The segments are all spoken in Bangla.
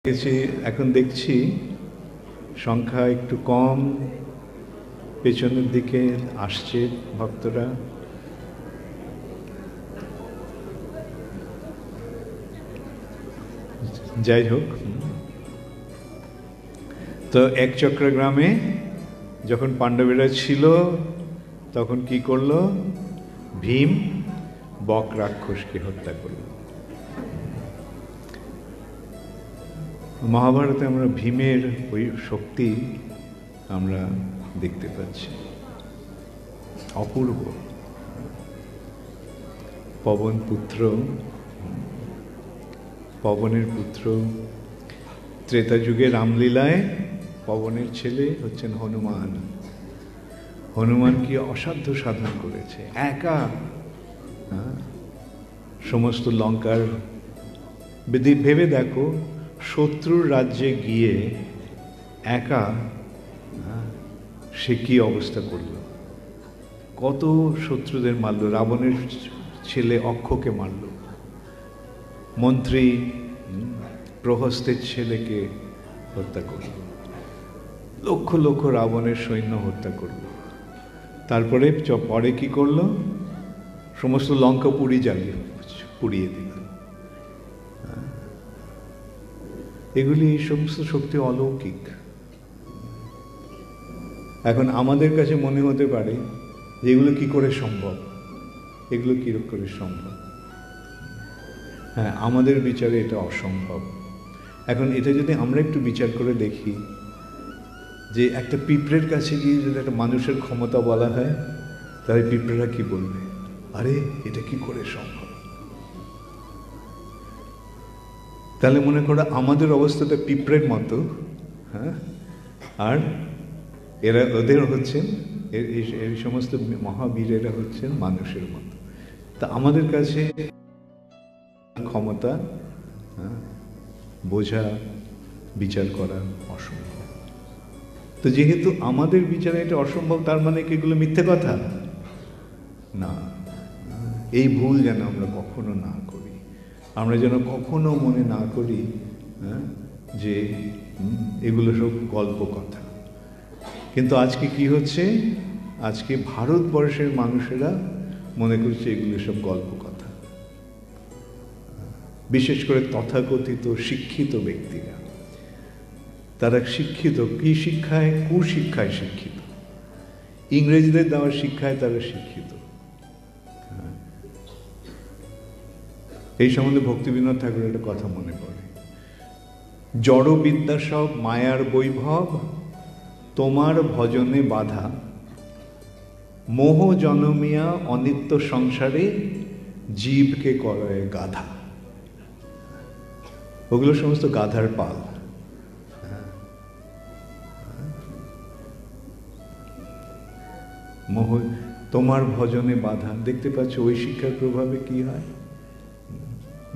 এখন দেখছি সংখ্যা একটু কম, পেছনের দিকে আসছে ভক্তরা। যাই হোক, তো এক চক্রগ্রামে যখন পাণ্ডবেরা ছিল তখন কি করলো? ভীম বক রাক্ষসকে হত্যা করল। মহাভারতে আমরা ভীমের ওই শক্তি আমরা দেখতে পাচ্ছি, অপূর্ব। পবনের পুত্র ত্রেতা যুগে রামলীলায় পবনের ছেলে হচ্ছেন হনুমান। হনুমান কি অসাধ্য সাধন করেছে, একা সমস্ত লঙ্কার, ভেবে দেখো, শত্রুর রাজ্যে গিয়ে একা সে কি অবস্থা করল, কত শত্রুদের মারল। রাবণের ছেলে অক্ষকে মারল, মন্ত্রী প্রহস্তের ছেলেকে হত্যা করল, লক্ষ লক্ষ রাবণের সৈন্য হত্যা করল। তারপরে পরে কি করল? সমস্ত লঙ্কা পুড়িয়ে দিল। এগুলি এই সমস্ত শক্তি অলৌকিক। এখন আমাদের কাছে মনে হতে পারে যে এগুলো কি করে সম্ভব, এগুলো কি করে সম্ভব? হ্যাঁ, আমাদের বিচারে এটা অসম্ভব। এখন এটা যদি আমরা একটু বিচার করে দেখি, যে একটা পিঁপড়ের কাছে গিয়ে যদি একটা মানুষের ক্ষমতা বলা হয়, তাহলে পিঁপড়েরা কি বলবে? আরে এটা কি করে সম্ভব? তাহলে মনে করো আমাদের অবস্থাটা পিঁপড়ের মতো, হ্যাঁ, আর ওদের হচ্ছেন, এই সমস্ত মহাবীরেরা হচ্ছেন মানুষের মতো। তা আমাদের কাছে ক্ষমতা বোঝা, বিচার করা অসম্ভব। তো যেহেতু আমাদের বিচারে এটা অসম্ভব, তার মানে কি এগুলো মিথ্যে কথা? না, এই ভুল যেন আমরা কখনো না করি। আমরা যেন কখনো মনে না করি যে এগুলো সব গল্প কথা। কিন্তু আজকে কি হচ্ছে? আজকে ভারতবর্ষের মানুষেরা মনে করছে এগুলো সব গল্প কথা। বিশেষ করে তথাকথিত শিক্ষিত ব্যক্তিরা, তারা শিক্ষিত কি শিক্ষায়? কুশিক্ষায় শিক্ষিত, ইংরেজদের দেওয়া শিক্ষায় তারা শিক্ষিত। এই সম্বন্ধে ভক্তিবিনোদ ঠাকুরের একটা কথা মনে পড়ে, জড়বিদ্যা সব মায়ার বৈভব, তোমার ভজনে বাধা, মোহ জনমিয়া অনিত্য সংসারে, জীবকে করয় গাধা। ওগুলো সমস্ত গাধার পাল। মোহ, তোমার ভজনে বাধা। দেখতে পাচ্ছ ওই শিক্ষার প্রভাবে কি হয়?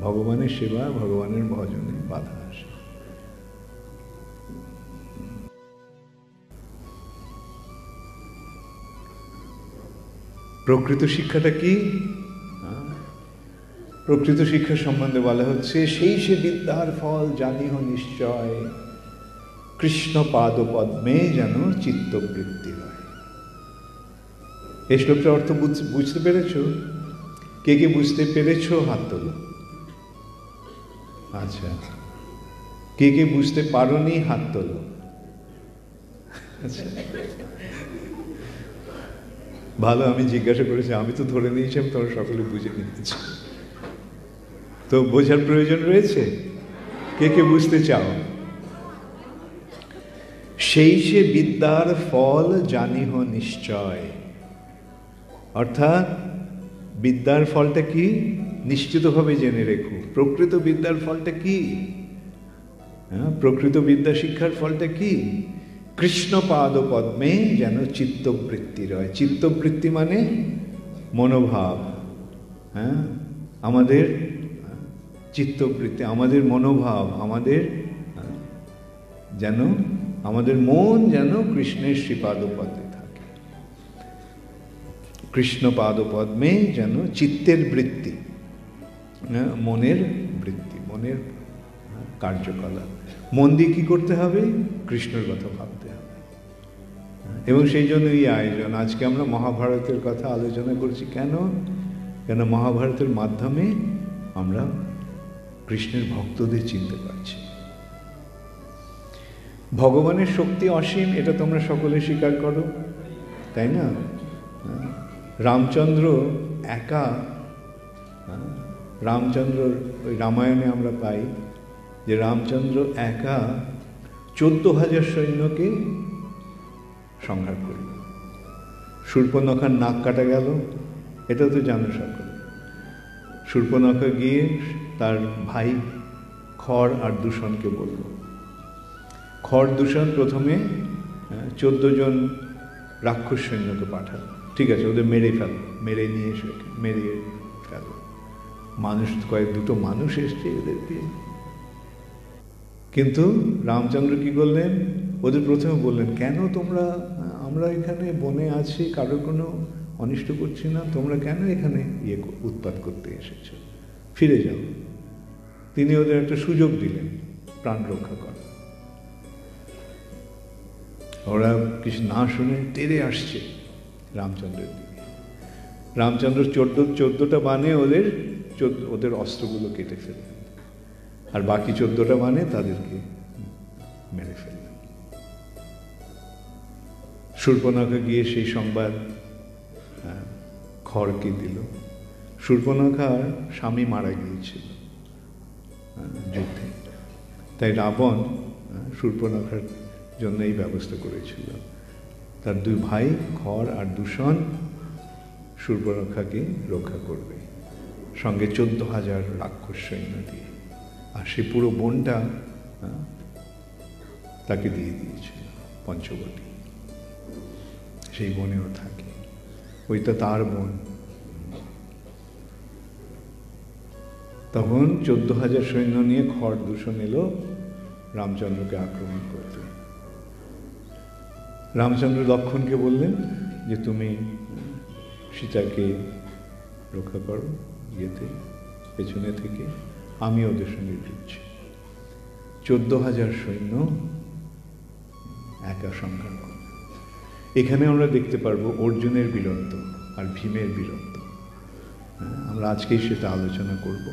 ভগবানের সেবা, ভগবানের ভজনে বাধা আসে। প্রকৃত শিক্ষাটা কি? প্রকৃত শিক্ষা সম্বন্ধে বলা হচ্ছে, সেই সে বিদ্যার ফল জানিহ নিশ্চয়, কৃষ্ণ পাদ পদ্মে যেন চিত্তবৃত্তি হয়। এই শ্লোকটার অর্থ বুঝতে পেরেছ? কে কে বুঝতে পেরেছ? হাত তোলো। আচ্ছা, কে কে বুঝতে পারোনি? হাত তোলো। আচ্ছা, ভালো, আমি জিজ্ঞাসা করেছি, আমি তো ধরে নিয়েছিলাম তোমরা সকলে বুঝে নিয়েছ। তো বোঝার প্রয়োজন রয়েছে। কে কে বুঝতে চাও? সেই সে বিদ্যার ফল জানিহ নিশ্চয়, অর্থাৎ বিদ্যার ফলটা কি নিশ্চিতভাবে জেনে রেখো। প্রকৃত বিদ্যার ফলটা কি? প্রকৃত বিদ্যা শিক্ষার ফলটা কি? কৃষ্ণ পাদ পদ্মে যেন চিত্তবৃত্তি রয়। চিত্তবৃত্তি মানে মনোভাব। হ্যাঁ, আমাদের চিত্তবৃত্তি, আমাদের মনোভাব, আমাদের যেন, আমাদের মন যেন কৃষ্ণের শ্রীপাদ পদ্মে থাকে। কৃষ্ণ পাদ পদ্মে যেন চিত্তের বৃত্তি, মনের বৃত্তি, মনের কার্যকলাপ। মন দিয়ে কী করতে হবে? কৃষ্ণের কথা ভাবতে হবে। এবং সেই জন্য এই আয়োজন। আজকে আমরা মহাভারতের কথা আলোচনা করছি। কেন? কেন মহাভারতের মাধ্যমে আমরা কৃষ্ণের ভক্তদের চিনতে পারছি। ভগবানের শক্তি অসীম, এটা তোমরা সকলে স্বীকার করো, তাই না? রামচন্দ্র একা, রামচন্দ্রর ওই রামায়ণে আমরা পাই যে রামচন্দ্র একা 14,000 সৈন্যকে সংহার করল। শূর্পণখার নাক কাটা গেল, এটা তো জানো সকলে। শূর্পণখা গিয়ে তার ভাই খর আর দূষণকে বলল। খর দূষণ প্রথমে 14 জন রাক্ষস সৈন্যকে পাঠালো। ঠিক আছে, ওদের মেরে ফেলো, মেরে নিয়ে এসে মেরে ফেলো। মানুষ দুটো মানুষ এসছে এদেরকে। কিন্তু রামচন্দ্র কি করলেন? ওদের প্রথমে বললেন, কেন তোমরা, আমরা এখানে বনে আছি, কারোর কোনো অনিষ্ট করছি না, তোমরা কেন এখানে উৎপাত করতে এসেছ? ফিরে যাও। তিনি ওদের একটা সুযোগ দিলেন প্রাণ রক্ষা করার। ওরা কিছু না শুনে তেড়ে আসছে রামচন্দ্রের দিকে। রামচন্দ্র 14টা বানে ওদের অস্ত্রগুলো কেটে ফেললেন, আর বাকি 14টা বানে তাদেরকে মেরে ফেললেন। শূর্পণখা গিয়ে সেই সংবাদ খরকে দিল। শূর্পণখার স্বামী মারা গিয়েছিল যুদ্ধে, তাই রাবণ শূর্পণখার জন্য এই ব্যবস্থা করেছিল। তার 2 ভাই খর আর দূষণ শূর্পণখাকে রক্ষা করবে, সঙ্গে 14,000 রাক্ষস সৈন্য দিয়ে। আর সে পুরো বনটা তাকে দিয়ে দিয়েছিল, পঞ্চবটী। সেই বনেও থাকে, ওইটা তার বন। তখন 14,000 সৈন্য নিয়ে খর দূষণ এলো রামচন্দ্রকে আক্রমণ করতে। রামচন্দ্র লক্ষ্মণকে বললেন যে তুমি সীতাকে রক্ষা করো, পেছনে থেকে, আমি ওদের সঙ্গে যুদ্ধছি। 14,000 সৈন্য একা সংগ্রাম করে। এখানে আমরা দেখতে পারবো অর্জুনের বীরত্ব আর ভীমের বীরত্ব। আমরা আজকেই সেটা আলোচনা করব।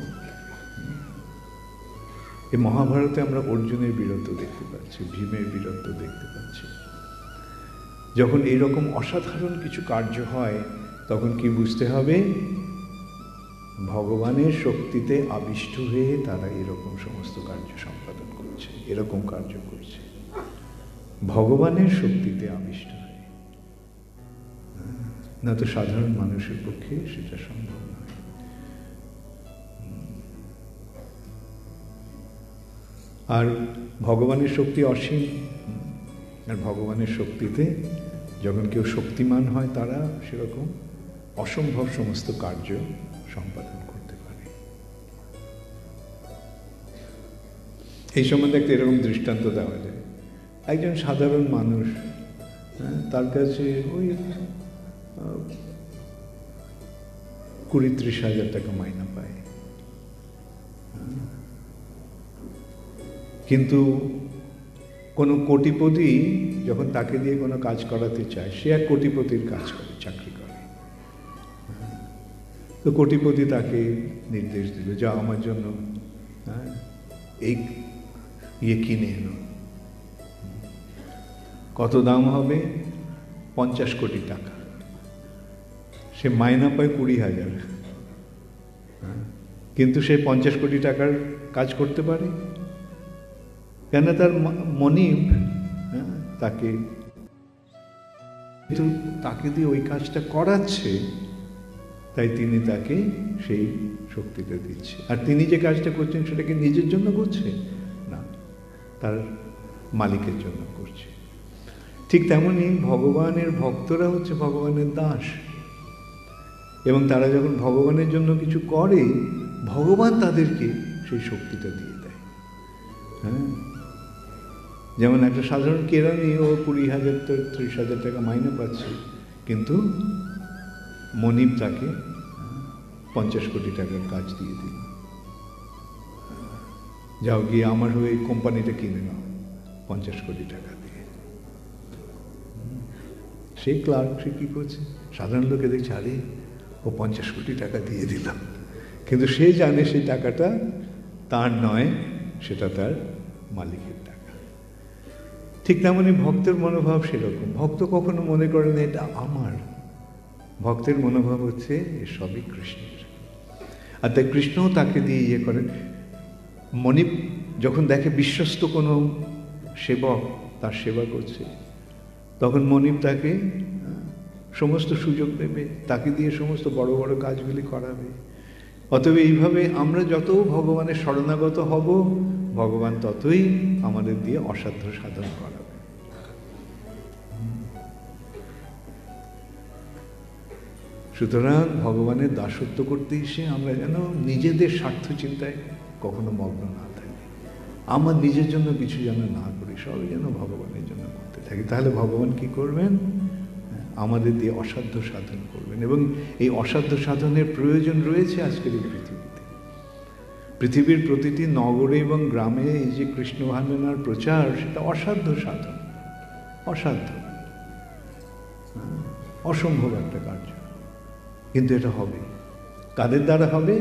এই মহাভারতে আমরা অর্জুনের বীরত্ব দেখতে পাচ্ছি, ভীমের বীরত্ব দেখতে পাচ্ছি। যখন এইরকম অসাধারণ কিছু কার্য হয়, তখন কি বুঝতে হবে? ভগবানের শক্তিতে আবিষ্ট হয়ে তারা এরকম সমস্ত কার্য সম্পাদন করছে, এরকম কার্য করছে ভগবানের শক্তিতে আবিষ্ট হয়ে। না তো সাধারণ মানুষের পক্ষে সেটা সম্ভব নয়। আর ভগবানের শক্তি অসীম, আর ভগবানের শক্তিতে যখন কেউ শক্তিমান হয়, তারা সেরকম অসম্ভব সমস্ত কার্য সম্পাদন করতে পারে। এই সম্বন্ধে একটা এরকম দৃষ্টান্ত দেওয়া যায়। একজন সাধারণ মানুষ, তার কাছে ওই 20-30 হাজার টাকা মাইনা পায়, কিন্তু কোনো কোটিপতি যখন তাকে দিয়ে কোনো কাজ করাতে চায়, সে এক কোটিপতির কাজ করে, চাকরি করে। তো কোটিপতি তাকে নির্দেশ দিল, যা আমার জন্য এই কিনে এনো। কত দাম হবে? 50 কোটি টাকা। সে মাইনা পায় 20,000, কিন্তু সে 50 কোটি টাকার কাজ করতে পারে কেন? তার মনিব তাকে দিয়ে ওই কাজটা করাচ্ছে, তাই তিনি তাকে সেই শক্তিটা দিচ্ছে। আর তিনি যে কাজটা করছেন সেটাকে নিজের জন্য করছে না, তার মালিকের জন্য করছে। ঠিক তেমনি ভগবানের ভক্তরা হচ্ছে ভগবানের দাস, এবং তারা যখন ভগবানের জন্য কিছু করে, ভগবান তাদেরকে সেই শক্তিটা দিয়ে দেয়। যেমন একটা সাধারণ কেরানি, ও 20,000-30,000 টাকা মাইনে পাচ্ছে, কিন্তু মনিব তাকে 50 কোটি টাকার কাজ দিয়ে দিল। যাও গিয়ে আমার হয়ে এই কোম্পানিটা কিনে নাও 50 কোটি টাকা দিয়ে। সেই ক্লার্ক সে কী করছে, সাধারণ লোকে দেখছে আরে ও 50 কোটি টাকা দিয়ে দিলাম, কিন্তু সে জানে সেই টাকাটা তার নয়, সেটা তার মালিকের টাকা। ঠিক তেমনি ভক্তের মনোভাব সেরকম। ভক্ত কখনো মনে করে না এটা আমার, ভক্তের মনোভাব হচ্ছে এ সবই কৃষ্ণের। আর তাই কৃষ্ণও তাকে দিয়ে ইয়ে করেন। মণিপ যখন দেখে বিশ্বস্ত কোনো সেবক তার সেবা করছে, তখন মণিপ তাকে সমস্ত সুযোগ দেবে, তাকে দিয়ে সমস্ত বড় বড় কাজগুলি করাবে। অতএব এইভাবে আমরা যত ভগবানের শরণাগত হব, ভগবান ততই আমাদের দিয়ে অসাধ্য সাধন করাবে। সুতরাং ভগবানের দাসত্ব করতে এসে আমরা যেন নিজেদের স্বার্থ চিন্তায় কখনো মগ্ন না থাকি, আমার নিজের জন্য কিছু যেন না করি, সবই যেন ভগবানের জন্য করতে থাকি। তাহলে ভগবান কি করবেন? আমাদের দিয়ে অসাধ্য সাধন করবেন। এবং এই অসাধ্য সাধনের প্রয়োজন রয়েছে আজকের এই পৃথিবীতে। পৃথিবীর প্রতিটি নগরে এবং গ্রামে এই যে কৃষ্ণ ভাবনার প্রচার, সেটা অসাধ্য সাধন, অসাধ্য, অসম্ভব একটা কার্য, কিন্তু এটা হবে। কাদের দ্বারা হবে?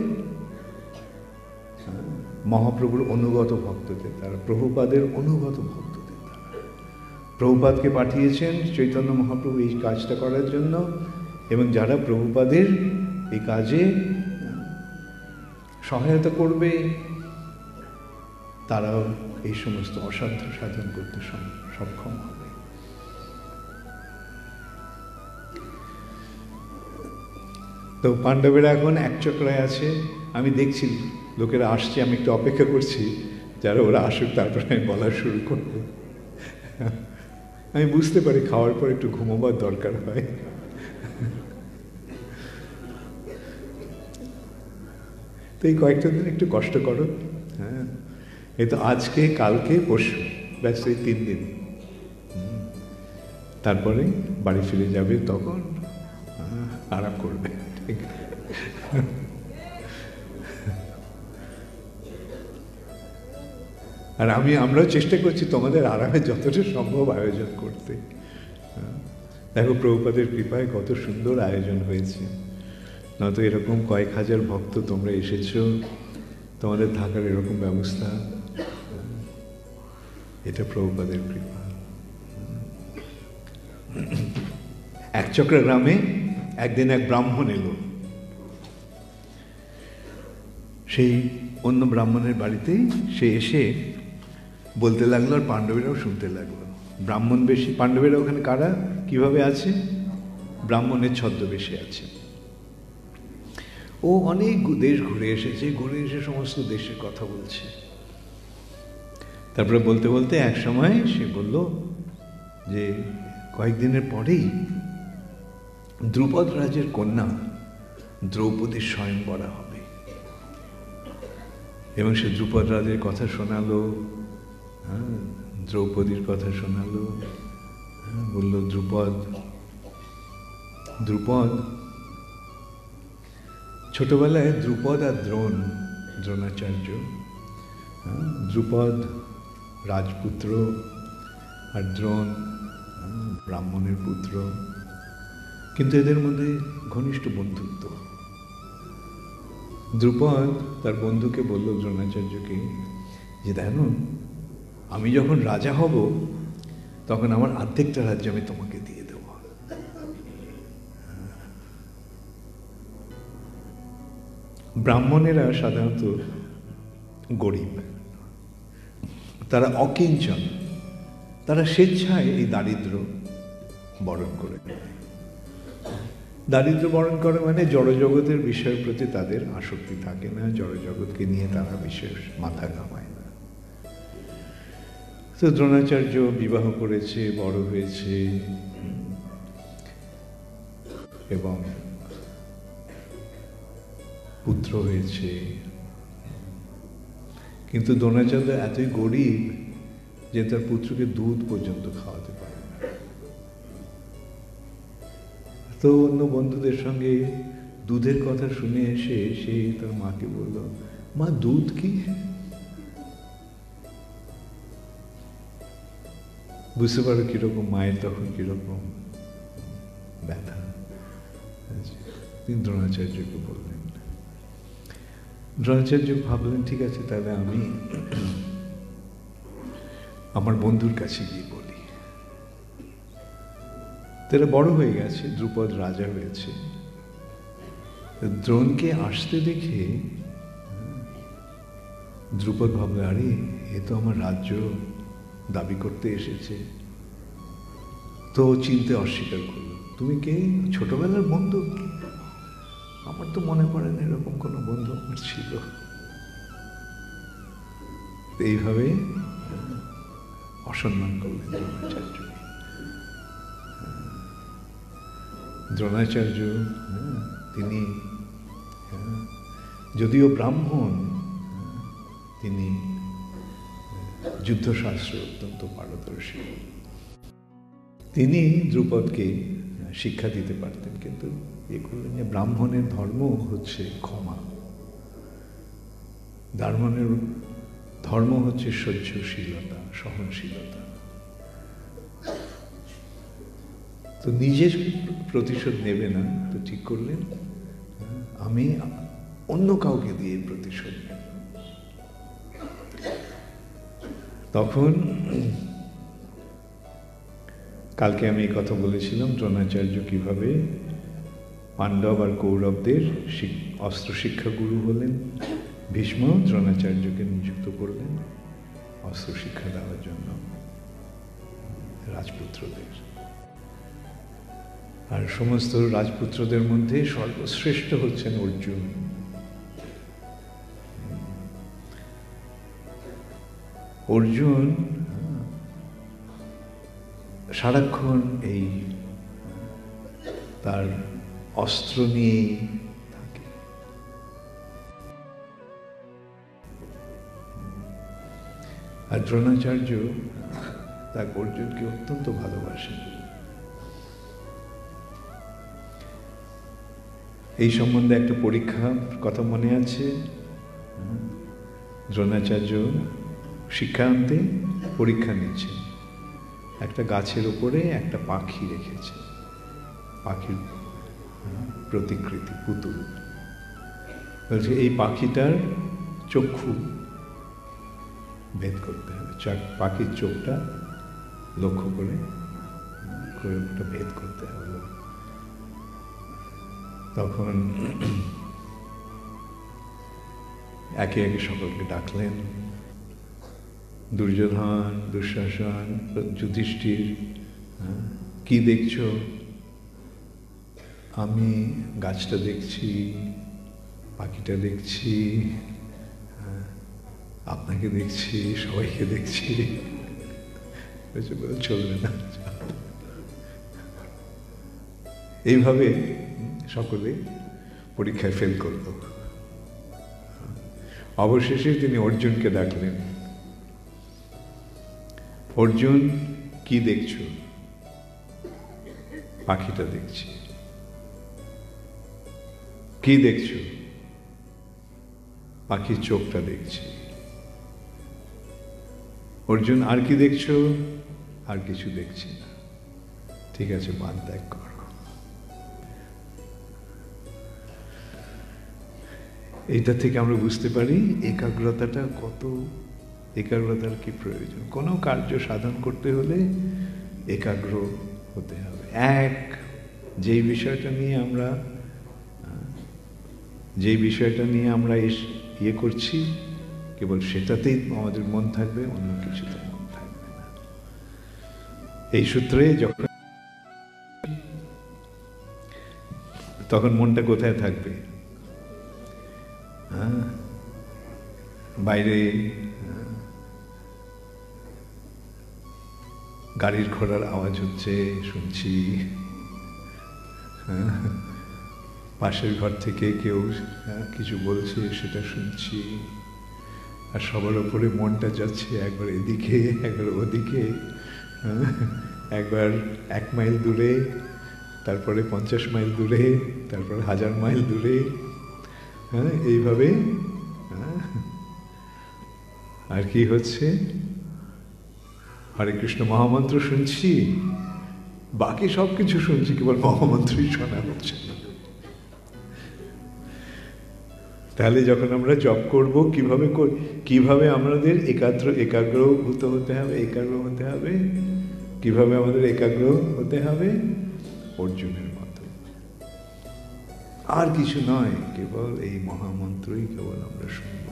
মহাপ্রভুর অনুগত ভক্তদের দ্বারা, প্রভুপাদের অনুগত ভক্তদের দ্বারা। প্রভুপাদকে পাঠিয়েছেন চৈতন্য মহাপ্রভু এই কাজটা করার জন্য, এবং যারা প্রভুপাদের এই কাজে সহায়তা করবে তারাও এই সমস্ত অসাধ্য সাধন করতে সক্ষম হবে। তো পাণ্ডবেরা এখন এক চক্রায় আছে। আমি দেখছি লোকেরা আসছে, আমি একটু অপেক্ষা করছি যারা ওরা আসুক, তারপরে আমি বলা শুরু করব। আমি বুঝতে পারি খাওয়ার পর একটু ঘুমোবার দরকার হয়। তো এই কয়েকটা দিন একটু কষ্ট করো। হ্যাঁ, এই তো আজকে, কালকে, পরশু, ব্যাস এই 3 দিন। তারপরে বাড়ি ফিরে যাবে, তখন আরাম করবে। ঠিক, আর আমরাও চেষ্টা করছি তোমাদের আরামে যতটা সম্ভব আয়োজন করতে। দেখো প্রভুপাদের কৃপায় কত সুন্দর আয়োজন হয়েছে। নয়তো এরকম কয়েক হাজার ভক্ত তোমরা এসেছো, তোমাদের থাকার এরকম ব্যবস্থা, এটা প্রভুপাদের কৃপা। একচক্রা গ্রামে একদিন এক ব্রাহ্মণ এলো। সেই অন্য ব্রাহ্মণের বাড়িতেই সে এসে বলতে লাগলো, আর পাণ্ডবেরাও শুনতে লাগলো। ব্রাহ্মণ বেশি, পাণ্ডবেরা ওখানে কারা কিভাবে আছে? ব্রাহ্মণের ছদ্মবেশে আছে। ও অনেক দেশ ঘুরে এসেছে, ঘুরে এসে সমস্ত দেশের কথা বলছে। তারপরে বলতে বলতে এক সময় সে বলল যে কয়েকদিনের পরেই দ্রুপদ রাজের কন্যা দ্রৌপদীর স্বয়ংবরা হবে। এবং সে দ্রুপদ রাজের কথা শোনালো, দ্রৌপদীর কথা শোনালো। বলল দ্রুপদ ছোটবেলায় দ্রুপদ আর দ্রোণাচার্য, দ্রুপদ রাজপুত্র আর দ্রোণ ব্রাহ্মণের পুত্র, কিন্তু এদের মধ্যে ঘনিষ্ঠ বন্ধুত্ব। দ্রুপদ তার বন্ধুকে বলল, দ্রোণাচার্যকে, যে দেখো আমি যখন রাজা হব তখন আমার অর্ধেকটা রাজ্য আমি তোমাকে দিয়ে দেব। ব্রাহ্মণেরা সাধারণত গরিব, তারা অকিঞ্চন, তারা স্বেচ্ছায় এই দারিদ্র্য বরণ করে। দারিদ্র্য বরণ করে মানে জড়জগতের বিষয়ের প্রতি তাদের আসক্তি থাকে না, জড়জগৎকে নিয়ে তারা বিশেষ মাথা ঘামায় না। তো দ্রোণাচার্য বিবাহ করেছে, বড় হয়েছে, এবং পুত্র হয়েছে। কিন্তু দ্রোণাচার্য এতই গরিব যে তার পুত্রকে দুধ পর্যন্ত খাওয়াতে পারে না। তো অন্য বন্ধুদের সঙ্গে দুধের কথা শুনে এসে সে তার মাকে বলল, মা দুধ কি? বুঝতে পারো কীরকম মায়ের তখন কীরকম ব্যথা। তিনি দ্রোণাচার্যকে বললেন। দ্রোণাচার্য ভাবলেন ঠিক আছে, তাহলে আমি আমার বন্ধুর কাছে গিয়ে বলি। তারা বড় হয়ে গেছে, দ্রুপদ রাজা হয়েছে। দ্রোণকে আসতে দেখে দ্রুপদ ভাবলে, আরে এ তো আমার রাজ্য দাবি করতে এসেছে। তো চিনতে অস্বীকার করলো। তুমি কে? ছোটবেলার বন্ধু? আমার তো মনে পড়ে না এরকম কোনো বন্ধু আমার ছিল। এইভাবে অসম্মান করলেন দ্রোণাচার্য। দ্রোণাচার্য তিনি যদিও ব্রাহ্মণ, তিনি যুদ্ধশাস্ত্রে অত্যন্ত পারদর্শী। তিনি দ্রুপদকে শিক্ষা দিতে পারতেন, কিন্তু এ করলেন যে ব্রাহ্মণের ধর্ম হচ্ছে ক্ষমা, ব্রাহ্মণের ধর্ম হচ্ছে সহ্যশীলতা, সহনশীলতা। তো নিজের প্রতিশোধ নেবে না, তো ঠিক করলেন আমি অন্য কাউকে দিয়ে প্রতিশোধ নেব। তখন কালকে আমি এই কথা বলেছিলাম, দ্রোণাচার্য কিভাবে পাণ্ডব আর কৌরবদের অস্ত্র শিক্ষা গুরু হলেন। ভীষ্ম দ্রোণাচার্যকে নিযুক্ত করলেন অস্ত্র শিক্ষা দেওয়ার জন্য রাজপুত্রদের। আর সমস্ত রাজপুত্রদের মধ্যে সর্বশ্রেষ্ঠ হচ্ছেন অর্জুন। অর্জুন সারাক্ষণ এই তার অস্ত্র নিয়েই থাকে। আর দ্রোণাচার্য তার অর্জুনকে অত্যন্ত ভালোবাসেন। এই সম্বন্ধে একটা পরীক্ষার কথা মনে আছে। দ্রোণাচার্য শিক্ষা আনতে পরীক্ষা নিচ্ছেন। একটা গাছের উপরে একটা পাখি রেখেছে, পাখির প্রতিকৃতি, পুতুল। বলছে এই পাখিটার চক্ষু ভেদ করতে হবে, পাখির চোখটা লক্ষ্য করে ওটা ভেদ করতে হবে। তখন একে একে সকলকে ডাকলেন, দুর্যোধন, দুঃশাসন, যুধিষ্ঠির। কি দেখছ? আমি গাছটা দেখছি, পাখিটা দেখছি, আপনাকে দেখছি, সবাইকে দেখছি। চলবে না। এইভাবে সকলে পরীক্ষায় ফেল করল। অবশেষে তিনি অর্জুনকে ডাকলেন। অর্জুন, কি দেখছো? পাখিটা দেখছি। কি দেখছো? পাখির চোখটা দেখছি। অর্জুন, আর কি দেখছো? আর কিছু দেখছি না। ঠিক আছে, বাদ ত্যাগ করো। এইটা থেকে আমরা বুঝতে পারি একাগ্রতাটা কত, একাগ্রতার কি প্রয়োজন। কোনো কার্য সাধন করতে হলে একাগ্র হতে হবে। যেই বিষয়টা নিয়ে আমরা ইয়ে করছি, কেবল সেটাতেই আমাদের মন থাকবে, অন্য কিছুতে মন থাকবে না। এই সূত্রে তখন মনটা কোথায় থাকবে? বাইরে গাড়ির ঘোড়ার আওয়াজ হচ্ছে, শুনছি। পাশের ঘর থেকে কেউ কিছু বলছে, সেটা শুনছি। আর সবার উপরে মনটা যাচ্ছে একবার এদিকে, একবার ওদিকে, একবার 1 মাইল দূরে, তারপরে 50 মাইল দূরে, তারপর 1000 মাইল দূরে। এইভাবে আর কি হচ্ছে? হরে কৃষ্ণ মহামন্ত্র শুনছি, বাকি সব কিছু শুনছি, কেবল মহামন্ত্রই শোনা হচ্ছে না। তাহলে যখন আমরা জপ করব, কিভাবে আমাদের একাগ্রভূত হতে হবে, একাগ্র হতে হবে, কিভাবে আমাদের একাগ্র হতে হবে? অর্জুনের মতো, আর কিছু নয়, কেবল এই মহামন্ত্রই কেবল আমরা শুনব।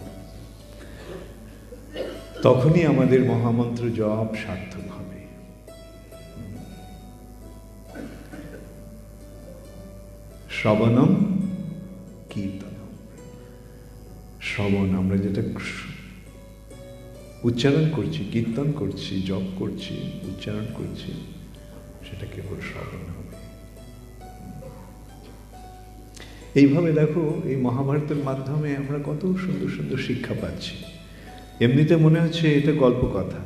তখনই আমাদের মহামন্ত্র জপ সার্থক হবে। শ্রবণম কীর্তনম। শ্রবণ, আমরা যেটা উচ্চারণ করছি, কীর্তন করছি, জপ করছি, উচ্চারণ করছি, সেটা কেবল শ্রবণ হবে। এইভাবে দেখো, এই মহাভারতের মাধ্যমে আমরা কত সুন্দর সুন্দর শিক্ষা পাচ্ছি। এমনিতে মনে হচ্ছে এটা গল্প কথা,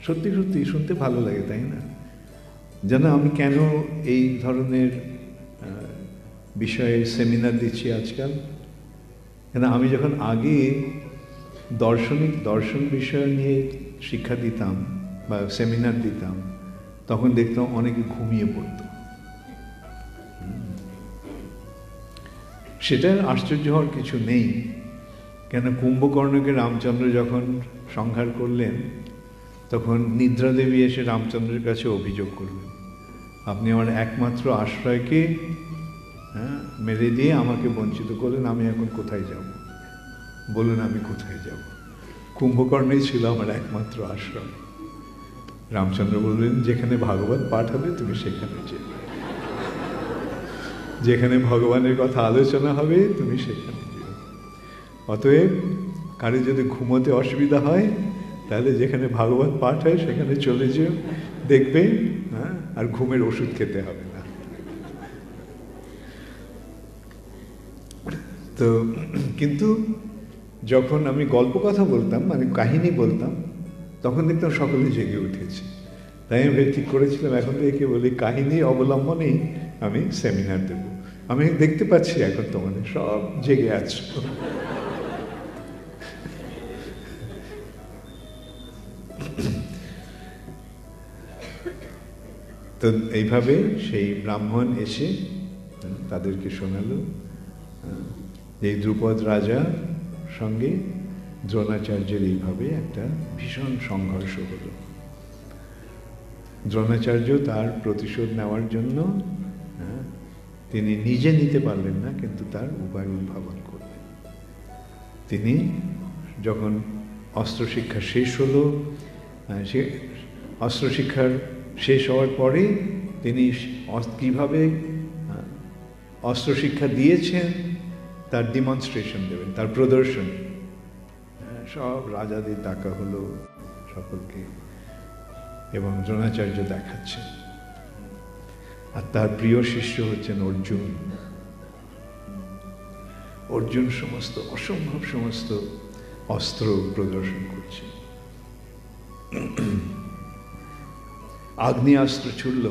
সত্যি সত্যি শুনতে ভালো লাগে, তাই না? যেন আমি কেন এই ধরনের বিষয়ে সেমিনার দিচ্ছি আজকাল, কেন আমি যখন আগে দর্শন বিষয় নিয়ে শিক্ষা দিতাম বা সেমিনার দিতাম, তখন দেখতাম অনেকে ঘুমিয়ে পড়ত। সেটার আশ্চর্য হওয়ার কিছু নেই, কেন কুম্ভকর্ণকে রামচন্দ্র যখন সংহার করলেন, তখন নিদ্রা দেবী এসে রামচন্দ্রের কাছে অভিযোগ করলেন, আপনি আমার একমাত্র আশ্রয়কে মেরে দিয়ে আমাকে বঞ্চিত করলেন, আমি এখন কোথায় যাব? বলুন আমি কোথায় যাব? কুম্ভকর্ণই ছিল আমার একমাত্র আশ্রয়। রামচন্দ্র বললেন, যেখানে ভাগবত পাঠ হবে তুমি সেখানে যেও, যেখানে ভগবানের কথা আলোচনা হবে তুমি সেখানে যেও। অতএব কারো যদি ঘুমোতে অসুবিধা হয়, তাহলে যেখানে ভাগবত পাঠ হয় সেখানে চলে যেও, দেখবে আর ঘুমের ওষুধ খেতে হবে না। তো কিন্তু যখন আমি গল্প কথা বলতাম, মানে কাহিনী বলতাম, তখন দেখতাম সকলে জেগে উঠেছে। তাই আমি ঠিক করেছিলাম, এখন তো একে বলি কাহিনী অবলম্বনেই আমি সেমিনার দেব। আমি দেখতে পাচ্ছি এখন তোমাদের সব জেগে আছো। তো এইভাবে সেই ব্রাহ্মণ এসে তাদেরকে শোনালো যে দ্রুপদ রাজা সঙ্গে দ্রোণাচার্যের এইভাবে একটা ভীষণ সংঘর্ষ হলো। দ্রোণাচার্য তার প্রতিশোধ নেওয়ার জন্য তিনি নিজে নিতে পারলেন না, কিন্তু তার উপায় উদ্ভাবন করলেন। তিনি যখন অস্ত্রশিক্ষা শেষ হলো, সে অস্ত্রশিক্ষার শেষ হওয়ার পরে তিনি কীভাবে অস্ত্রশিক্ষা দিয়েছেন তার ডেমনস্ট্রেশন দেবেন, তার প্রদর্শন। সব রাজাদের ডাকা হলো সকলকে, এবং দ্রোণাচার্য দেখাচ্ছেন। আর তার প্রিয় শিষ্য হচ্ছেন অর্জুন। অর্জুন সমস্ত অসম্ভব সমস্ত অস্ত্র প্রদর্শন করছে। আগ্নেয়াস্ত্র ছুড়ল,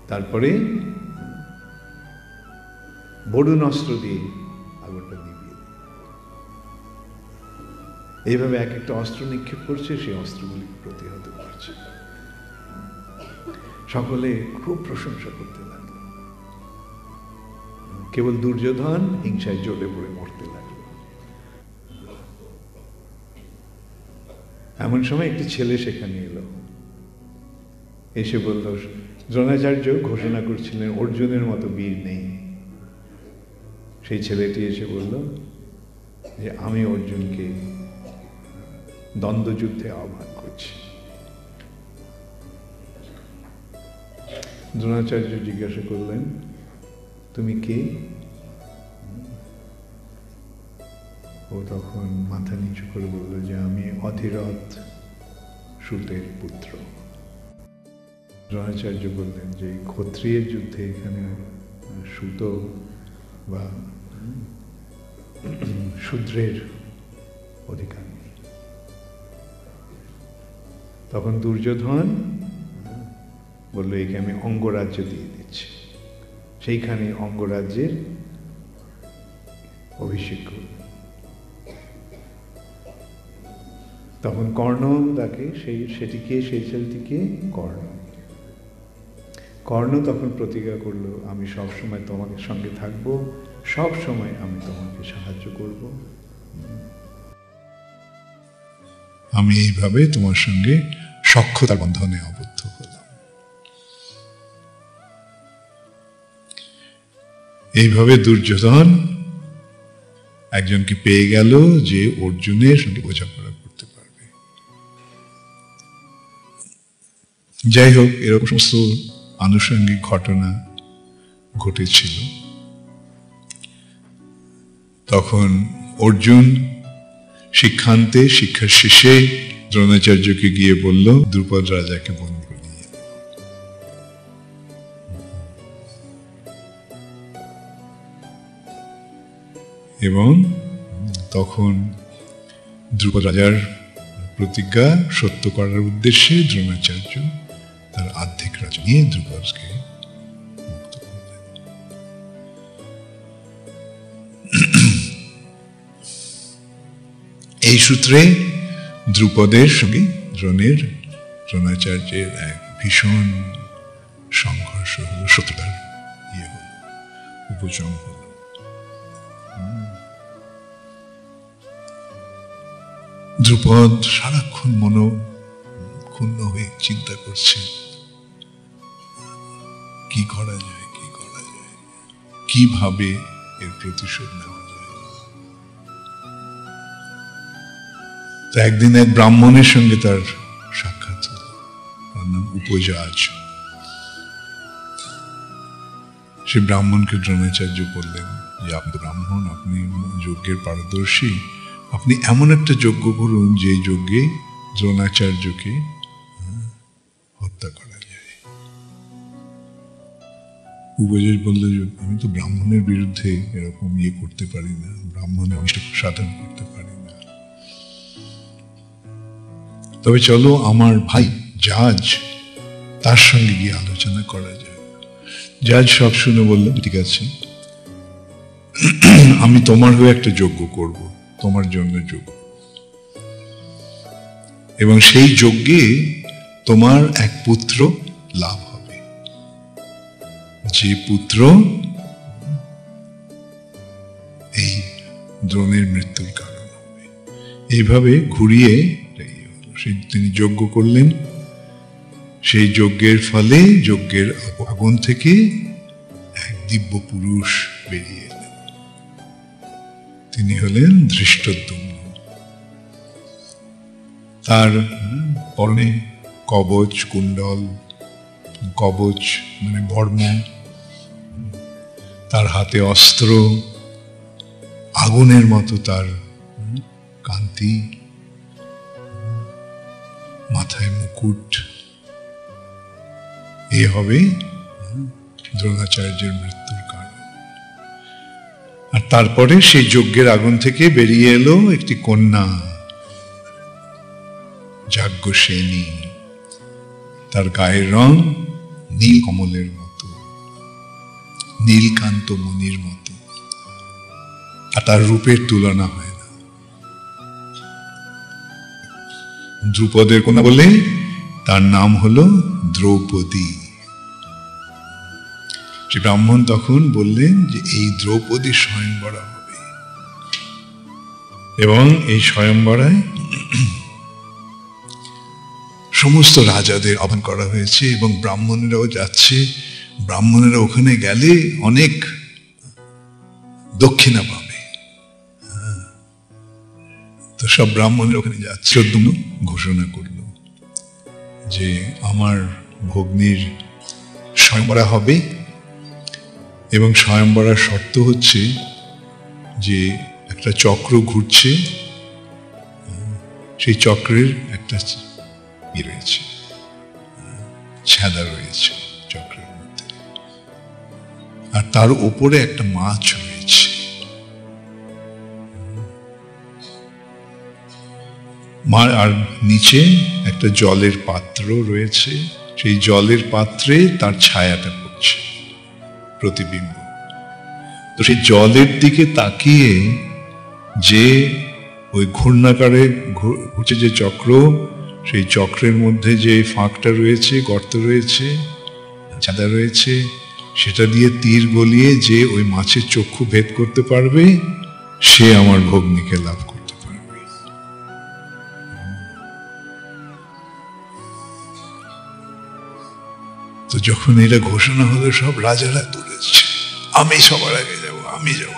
তারপরে বরুণ অস্ত্র দিয়ে আগুনটা নিভিয়ে দিল। এইভাবে এক একটা অস্ত্র নিক্ষেপ করছে, সেই অস্ত্রগুলি প্রতিহত করছে। সকলে খুব প্রশংসা করতে লাগলো। কেবল দুর্যোধন হিংসায় জ্বলে পড়ে মরতে লাগলো। এমন সময় একটি ছেলে সেখানে এলো, এসে বলল, দ্রোণাচার্য ঘোষণা করছিলেন অর্জুনের মতো বীর নেই। সেই ছেলেটি এসে বলল যে আমি অর্জুনকে দ্বন্দ্বযুদ্ধে আহ্বান করছি। দ্রোণাচার্য জিজ্ঞাসা করলেন, তুমি কে? ও তখন মাথা নিচু করে বলল যে আমি অধিরথ সুতের পুত্র। দ্রোণাচার্য বললেন যে ক্ষত্রিয়ের যুদ্ধে এখানে সুত বা শূদ্রের অধিকার নেই। তখন দুর্যোধন বলল, একে আমি অঙ্গরাজ্য দিয়ে দিচ্ছি, সেইখানে অঙ্গরাজ্যের অভিষেক করল। তখন কর্ণ তাকে সেটিকে সেই ছেলেটিকে কর্ণ তখন প্রতিজ্ঞা করলো, আমি সবসময় তোমাকে সঙ্গে থাকবো, সব সময় আমি তোমাকে সাহায্য করব, আমি এইভাবে তোমার সঙ্গে সখ্যতার বন্ধনে আবদ্ধ হলাম। এইভাবে দুর্যোধন একজনকে পেয়ে গেল যে অর্জুনের সঙ্গে বোঝাপড়া করতে পারবে। যাই হোক, এরকম সমস্ত আনুষঙ্গিক ঘটনা ঘটেছিল। তখন অর্জুন শিক্ষার শেষে দ্রোণাচার্যকে গিয়ে বলল, দ্রুপদ রাজাকে বন্দি করে নিয়ে। এবং তখন দ্রুপদ রাজার প্রতিজ্ঞা সত্য করার উদ্দেশ্যে দ্রোণাচার্য তার অর্ধেক রাজ নিয়ে দ্রুপদকে মুক্ত করলেন। এই সূত্রে দ্রুপদের সঙ্গে দ্রোণাচার্যের এক ভীষণ সংঘর্ষ হল, শত্রুতার উপচম হল। দ্রুপদ সারাক্ষণ ক্ষুণ্ণ হয়ে চিন্তা করছে, কি করা যায়, কিভাবে এর প্রতিশোধ নেওয়া যায়। তো একদিন এক ব্রাহ্মণের সঙ্গে তার সাক্ষাৎ হল, তার নাম উপজাজ। সে ব্রাহ্মণকে দ্রোণাচার্য বললেন যে, আপনি ব্রাহ্মণ, আপনি যজ্ঞের পারদর্শী, আপনি এমন একটা যজ্ঞ করুন যে যজ্ঞে দ্রোণাচার্যকে হত্যা করা যায়। উপজাজ বলল, আমি তো ব্রাহ্মণের বিরুদ্ধে এরকম করতে পারি না, ব্রাহ্মণের অনিষ্ট সাধন করতে পারি না। তবে চলো আমার ভাই জাজ, তার সঙ্গে গিয়ে আলোচনা করা যায়। জাজ সব শুনে বললেন, ঠিক আছে, আমি তোমার হয়ে একটা যজ্ঞ করব, তোমার জন্য যজ্ঞ, এবং সেই যজ্ঞে তোমার এক পুত্র লাভ হবে, যে পুত্র এই দ্রোণের মৃত্যুর কারণ হবে। এইভাবে ঘুরিয়ে তিনি যজ্ঞ করলেন। সেই যজ্ঞের ফলে যজ্ঞের আগুন থেকে এক দিব্য পুরুষ বেরিয়ে এলেন। তিনি হলেন ধৃষ্টদ্যুম্ন। তার পরনে কবচ, কুণ্ডল, কবচ মানে বর্ম, তার হাতে অস্ত্র, আগুনের মতো তার কান্তি, মাথায় মুকুট। এ হবে দ্রোণাচার্যের মৃত্যুর কারণ। আর তারপরে সেই যজ্ঞের আগুন থেকে বেরিয়ে এলো একটি কন্যা, যাজ্ঞসেনী। তার গায়ের রং নীল কমলের মতো, নীলকান্ত মণির মতো, আর তার রূপের তুলনা হয় না। দ্রুপদের কন্যা বলে তার নাম হলো দ্রৌপদী। সে ব্রাহ্মণ তখন বললেন যে এই দ্রৌপদী স্বয়ংবরা হবে, এবং এই স্বয়ংবরায় সমস্ত রাজাদের আহ্বান করা হয়েছে এবং ব্রাহ্মণেরাও যাচ্ছে। ব্রাহ্মণেরা ওখানে গেলে অনেক দক্ষিণা পাবে। তো সব ব্রাহ্মণেরা ওখানে যাচ্ছে। ঘোষণা করল যে আমার ভগ্নীর স্বয়ংবরা হবে, এবং স্বয়ংবরার শর্ত হচ্ছে যে একটা চক্র ঘুরছে, সেই চক্রের একটা রয়েছে, ছেঁদা রয়েছে চক্রের মধ্যে, আর তার উপরে একটা মাছ রয়েছে। আর নিচে একটা জলের পাত্র রয়েছে, সেই জলের পাত্রে তার ছায়াটা পড়ছে, প্রতিবিম্ব। তো সেই জলের দিকে তাকিয়ে যে ওই ঘূর্ণাকারে ঘুরছে যে চক্র, সেই চক্রের মধ্যে যে ফাঁকটা রয়েছে, গর্ত রয়েছে, চাঁদা রয়েছে, সেটা দিয়ে তীর গলিয়ে যে ওই মাছের চক্ষু ভেদ করতে পারবে, সে আমার ভগ্নীকে লাভ করতে পারবে। তো যখন এটা ঘোষণা হলো, সব রাজারা দৌড়েছে, আমি সবার আগে যাব, আমি যাব।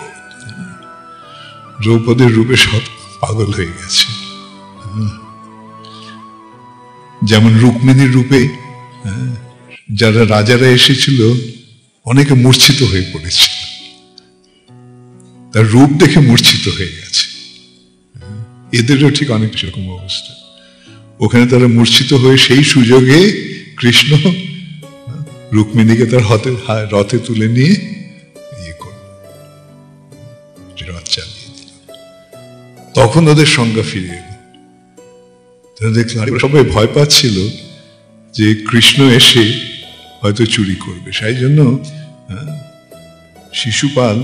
দ্রৌপদীর রূপে সব পাগল হয়ে গেছে। যেমন রুক্মিণীর রূপে যারা রাজারা এসেছিল, অনেকে মূর্ছিত হয়ে পড়েছিল, তার রূপ দেখে মূর্ছিত হয়ে গেছে। এদেরও ঠিক অনেক সেরকম অবস্থা। ওখানে তারা মূর্ছিত হয়ে সেই সুযোগে কৃষ্ণ রুক্মিণীকে তার রথে তুলে নিয়ে ইয়ে করল, রথ চালিয়ে দিল। তখন ওদের সংজ্ঞা ফিরে এলো। দেখলাম সবাই ভয় পাচ্ছিল যে কৃষ্ণ এসে হয়তো চুরি করবে। সেই জন্য শিশুপাল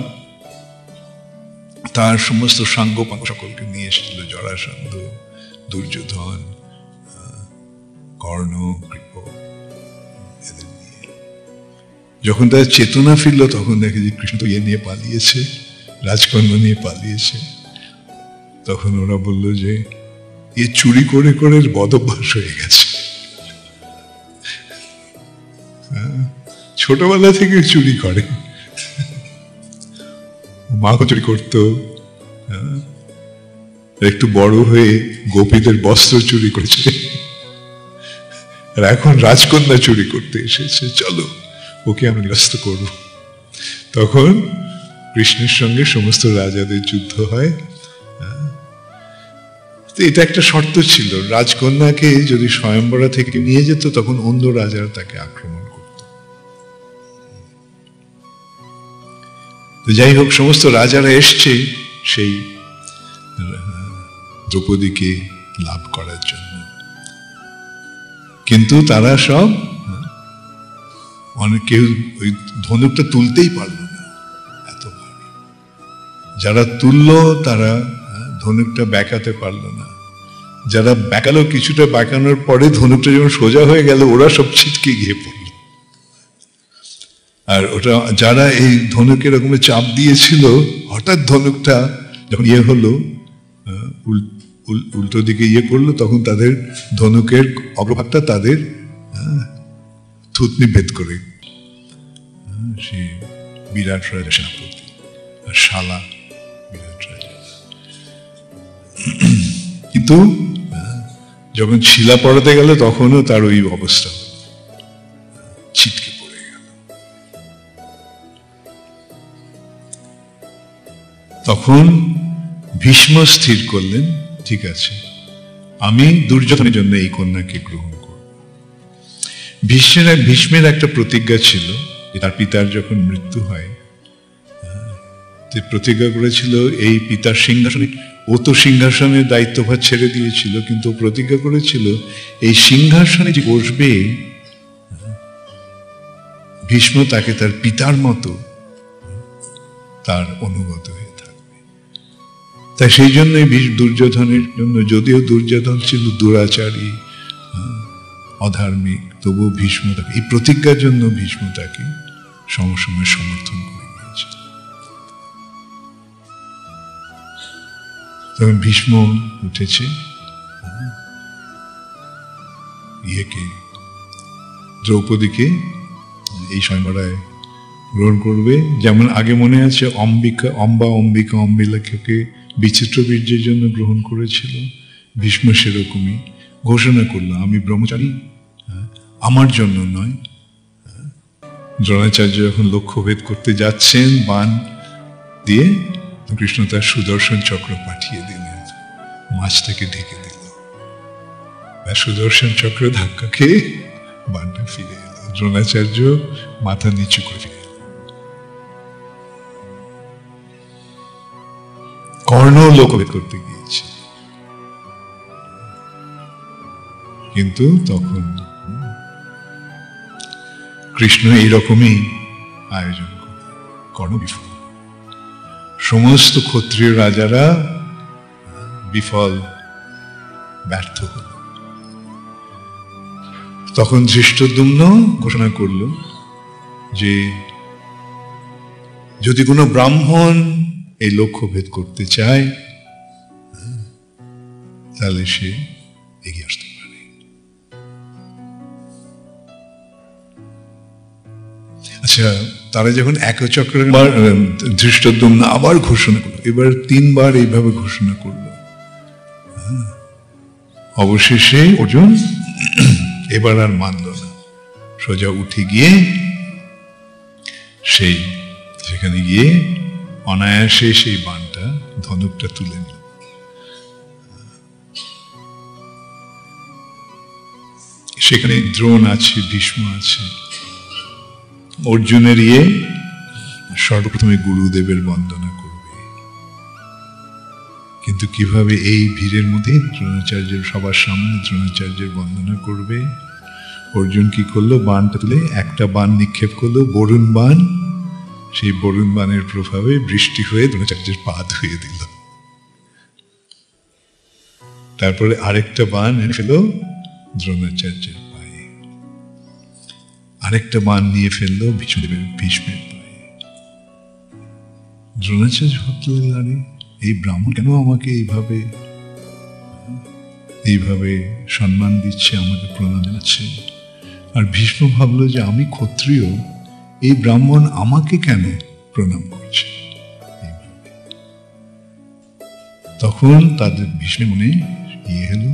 তার সমস্ত সাঙ্গপাঙ্গ সকলকে নিয়ে এসেছিল, জরাসন্ধ, দুর্যোধন, কর্ণ, কৃপ, এদের নিয়ে। যখন তার চেতনা ফিরল, তখন দেখে যে কৃষ্ণ তো ইয়ে নিয়ে পালিয়েছে, রাজকন্যা নিয়ে পালিয়েছে। তখন ওরা বলল যে এ চুরি করে করে বদভ্যাস হয়ে গেছে, ছোটবেলা থেকে চুরি করে, মাও চুরি করতো, একটু বড় হয়ে গোপীদের বস্ত্র চুরি করেছে, আর এখন রাজকন্যা চুরি করতে এসেছে, চলো ওকে আমরা নিরস্ত করব। তখন কৃষ্ণের সঙ্গে সমস্ত রাজাদের যুদ্ধ হয়। এটা একটা শর্ত ছিল, রাজকন্যাকে যদি স্বয়ম্বরা থেকে নিয়ে যেত, তখন অন্য রাজারা তাকে আক্রমণ করত। যাই হোক, সমস্ত রাজারা এসছে সেই দ্রৌপদীকে লাভ করার জন্য, কিন্তু তারা সব অনেক কেউ ওই ধনুকটা তুলতেই পারল না, এত ভারী। যারা তুলল তারা ধনুকটা বেঁকাতে পারল না, যারা বেঁকালো, কিছুটা বেঁকানোর পরে ধনুকটা যখন সোজা হয়ে গেল, ওরা সব ছিটকে গিয়ে পড়ল। আর ওটা যারা এই ধনুক এরকম চাপ দিয়েছিল, হঠাৎ ধনুকটা যখন ইয়ে হলো, উল্টো দিকে ইয়ে করলো, তখন তাদের ধনুকের অগ্রভাগটা তাদের থুতনি ভেদ করে সে বিরাট রাজা সেনাপতি আর শালা বিরাট রাজা। কিন্তু যখন শিলা পড়াতে গেল, তখনও তার ওই অবস্থা, ছিটকে পড়ে গেল। তখন ভীষ্ম স্থির করলেন, ঠিক আছে, আমি দুর্যোধনের জন্য এই কন্যাকে গ্রহণ করব। ভীষ্মের একটা প্রতিজ্ঞা ছিল, তার পিতার যখন মৃত্যু হয়, প্রতিজ্ঞা করেছিল এই পিতার সিংহাসনে, ও তো সিংহাসনের দায়িত্বভার ছেড়ে দিয়েছিল, কিন্তু প্রতিজ্ঞা করেছিল এই সিংহাসনে যে বসবে, ভীষ্ম তাকে তার পিতার মতো তার অনুগত হয়ে থাকবে। তাই সেই জন্যই দুর্যোধনের জন্য, যদিও দুর্যোধন ছিল দুরাচারী, অধার্মিক, তবুও ভীষ্ম তাকে এই প্রতিজ্ঞার জন্য ভীষ্ম তাকে সমসময় সমর্থন করে নিয়েছিল। তখন ভীষ্ম উঠেছে, ইয়েকে দ্রৌপদীকে এই স্বয়ম্বরায় গ্রহণ করবে। যেমন আগে মনে আছে অম্বিকাকে বিচিত্র বীর্যের জন্য গ্রহণ করেছিল, ভীষ্ম সেরকমই ঘোষণা করলো, আমি ব্রহ্মচারী, আমার জন্য নয়। দ্রোণাচার্য যখন লক্ষ্যভেদ করতে যাচ্ছেন বাণ দিয়ে, কৃষ্ণ তার সুদর্শন চক্র পাঠিয়ে দিলেন, মাছটাকে ঢেকে দিল, সুদর্শন চক্র ধাক্কা খেয়ে বাণটা ফিরে এলো, দ্রোণাচার্য মাথা নিচু করে ফিরে এলো। কর্ণ লক্ষ্যভেদ করতে গিয়েছে, কিন্তু তখন কৃষ্ণ এইরকমই আয়োজন করে, কর্ণ বিফল। সমস্ত ক্ষত্রিয় রাজারা বিফল, ব্যর্থ হল। তখন ধৃষ্টদ্যুম্ন ঘোষণা করল যে যদি কোনো ব্রাহ্মণ এই লক্ষ্য ভেদ করতে চায় তাহলে সে এগিয়ে আসতে পারে। আচ্ছা, তারা যখন একচক্রে ধৃষ্টদ্যুম্ন আবার ঘোষণা করলো, এবার 3 বার এইভাবে ঘোষণা করলো, অবশেষে অর্জুন এবার আর মানল না, সোজা উঠে গিয়ে সেখানে গিয়ে অনায়াসে সেই বাণটা, ধনুকটা তুলে নিল। সেখানে দ্রোণ আছে, ভীষ্ম আছে। অর্জুনের সর্বপ্রথমে গুরুদেবের বন্দনা করবে, কিন্তু কিভাবে এই ভিড়ের মধ্যে দ্রোণাচার্যের সবার সামনে দ্রোণাচার্যের বন্দনা করবে? অর্জুন কি করলো? বাণটা তুলে একটা বাণ নিক্ষেপ করলো, বরুণ বাণ। সেই বরুণ বাণের প্রভাবে বৃষ্টি হয়ে দ্রোণাচার্যের পা ধুয়ে দিল। তারপরে আরেকটা বাণ ফেল দ্রোণাচার্যের পায়ে, আরেকটা বাণ নিয়ে ফেললো ভীষ্মের পায়ে। দ্রোণাচার্য ভাবতে লাগলেন, আরে এই ব্রাহ্মণ কেন আমাকে এইভাবে সম্মান দিচ্ছে, আমাকে প্রণাম জানাচ্ছে। আর ভীষ্ম ভাবলো যে আমি ক্ষত্রিয়, এই ব্রাহ্মণ আমাকে কেন প্রণাম করছে। তখন তাদের ভীষ্মের মনে হলো,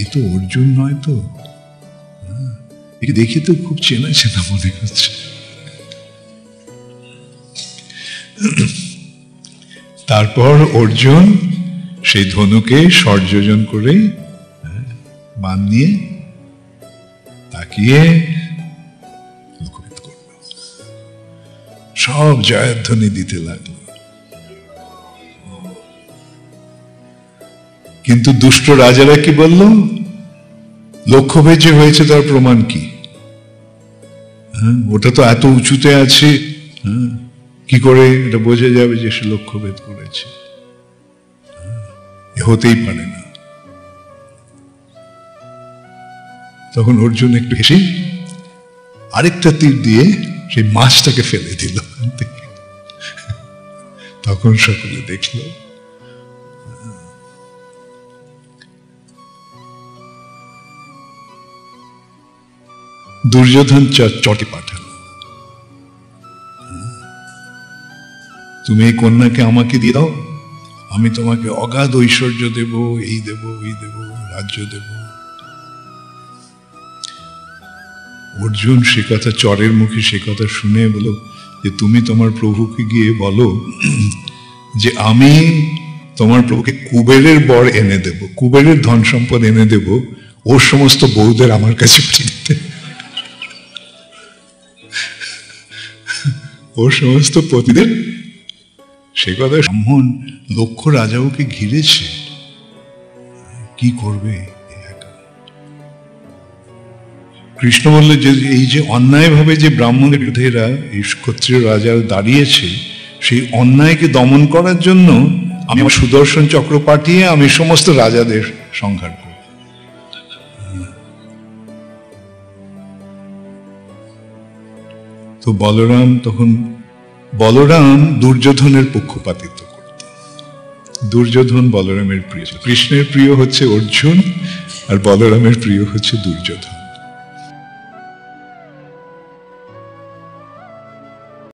এ তো অর্জুন নয় তো, একে দেখে তো খুব চেনা চেনা মনে হচ্ছে। তারপর অর্জুন সেই ধনুকে স্বর্যোজন করে বাণ নিয়ে তাকিয়ে লক্ষ্যভেদ করল, সব জয়ধ্বনি দিতে লাগলো। কিন্তু দুষ্ট রাজারা কি বলল? লক্ষ্যভেদ যে হয়েছে তার প্রমাণ কি? ওটা তো এত উঁচুতে আছে, কি করে এটা বোঝা যাবে যে সে লক্ষ্যভেদ করেছে? হতেই পারে না। তখন অর্জুন একটু হেসে আরেকটা তীর দিয়ে সেই মাছটাকে ফেলে দিল। তখন সকলে দেখল দুর্যোধন চটে পাঠালো, তুমি এই কন্যাকে আমাকে দিয়ে দাও, আমি তোমাকে অগাধ ঐশ্বর্য দেব, এই দেব, ওই দেব, রাজ্য দেব। অর্জুন সে কথা, চরের মুখে সে কথা শুনে বলো যে তুমি তোমার প্রভুকে গিয়ে বলো যে আমি তোমার প্রভুকে কুবেরের বর এনে দেব, কুবেরের ধন সম্পদ এনে দেব, ওর সমস্ত বউদের আমার কাছে দিতে, ওর সমস্ত পতিদের। সে কথা ব্রাহ্মণ লক্ষ রাজা ওকে ঘিরেছে, কি করবে? কৃষ্ণ বললে যে এই যে অন্যায়ভাবে যে ব্রাহ্মণের বিরোধীরা এই ক্ষত্রিয় রাজা দাঁড়িয়েছে, সেই অন্যায়কে দমন করার জন্য আমি আমার সুদর্শন চক্র পাঠিয়ে আমি সমস্ত রাজাদের সংহার করব। তো বলরাম দুর্যোধনের পক্ষপাতিত্ব করত। দুর্যোধন বলরামের প্রিয় ছিল। কৃষ্ণের প্রিয় হচ্ছে অর্জুন আর বলরামের প্রিয় হচ্ছে দুর্যোধন।